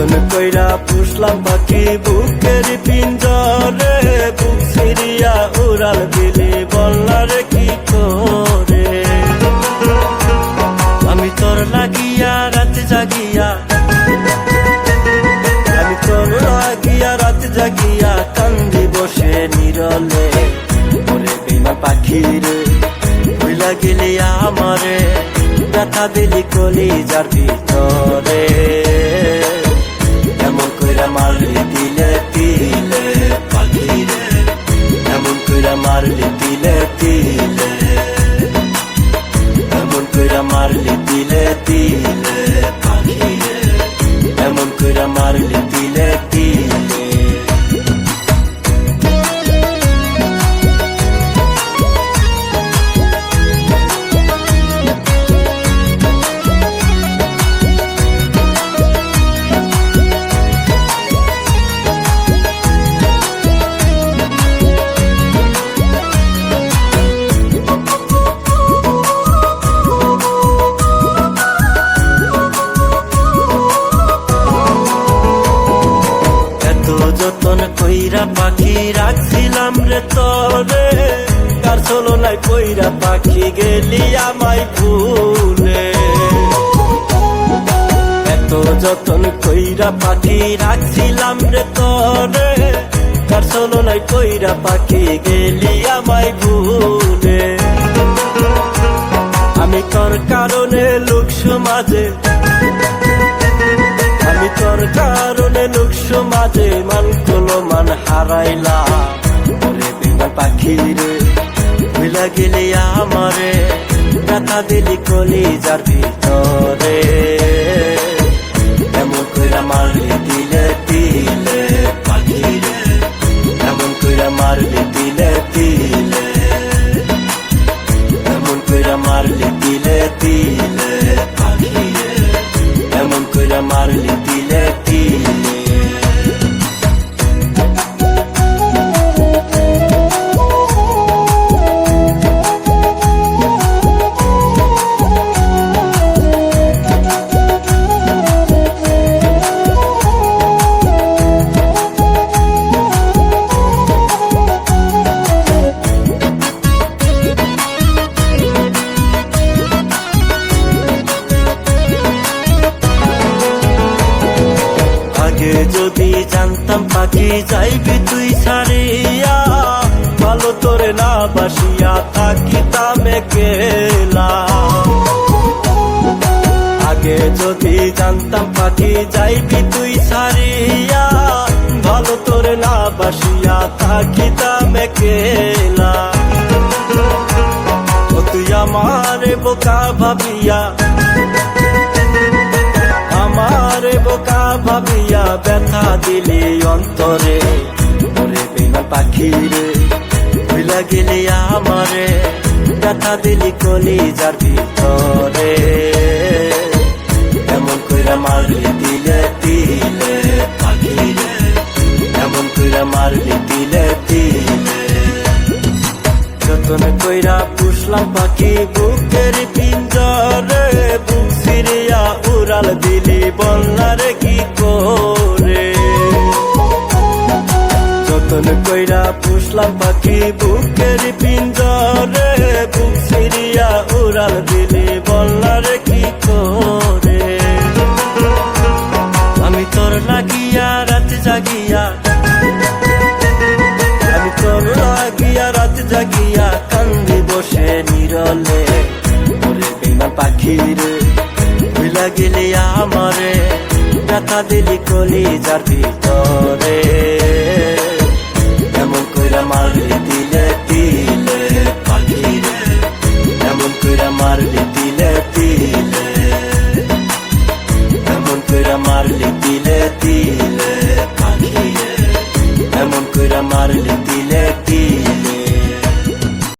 যতন কইরা পুষলাম পাখি বুকের পিঞ্জরে, বুক সিরিয়া উড়াল দিলি বলনারে কি করে। আমি তোর লাগিয়া রাত জাগিয়া, আমি তোর লাগিয়া রাত জাগিয়া কান্দি বসে নিরলে। ওরে বেইমান পাখি রে ভুইলা গেলি আমারে, ব্যথা দিলি কলিজার ভিতরে। এমন কইরা মারলি দিলে দিলে পাখি রে, এমন কইরা মারলি দিলে দিলে, এমন কইরা মারলি দিলে দিলে পাখি রে, এমন কইরা মারলি দিলে দিলে। যতন কইরা পাখি রাখছিলাম রে তরে, কার চলো নাই কইরা পাখি গেলি আমায় ভুলে। এত যতন কইরা পাখি রাখছিলাম রে তরে, কার চলো নাই কইরা পাখি গেলি আমায় ভুলে। আমি তোর কারণে লোক সমাজে, আমি তোর কারণে লোক সমাজে মান কলো মান হারাইলাম। ওরে বেইমান পাখি রে ভুইলা গেলি আমারে, ব্যথা দিলি কলিজার ভিতরে। এমন কইরা মারলি দিলে দিলে পাখি রে, এমন কইরা মারলি দিলে দিলে, এমন কইরা মারলি দিলে দিলে পাখি রে, এমন কইরা মারলি দিলে দিলে। আগে যদি জানতাম পাখি যাইবি তুই ছাড়িয়া, ভালো তোরে না বাসিয়া থাকিতাম একলা। আগে যদি জানতাম পাখি যাইবি তুই ছাড়িয়া, ভালো তোরে না বাসিয়া থাকিতাম একলা। ও তুই আমারে বোকা ভাবিয়া, আমারে বোকা ভাবিয়া ব্যথা দিলি অন্তরে। ওরে বেইমান পাখি রে ভুইলা গেলি আমারে, ব্যথা দিলি কলিজার ভিতরে। এমন কইরা মারলি দিলে দিলে পাখি রে, এমন কইরা মারলি দিলে দিলে। যতন কইরা পুষলাম পাখি বুকের পিঞ্জরে, বুক সিরিয়া উড়াল দিলি বলনারে কি করে। যতন কইরা পুষলাম পাখি বুকের পিঞ্জরে, বুক সিরিয়া উড়াল দিলি বলনারে কি করে। আমি তোর লাগিয়া রাত জাগিয়া, আমি তোর লাগিয়া রাত জাগিয়া কান্দি বসে নিরলে। ওরে বেইমান পাখি রে ভুইলা গেলি আমারে, ব্যথা দিলি কলিজার ভিতরে। এমন কইরা মারলি দিলে দিলে পাখি রে, এমন কইরা মারলি দিলে দিলে, এমন কইরা মারলি দিলে দিলে পাখি রে, এমন কইরা মারলি দিলে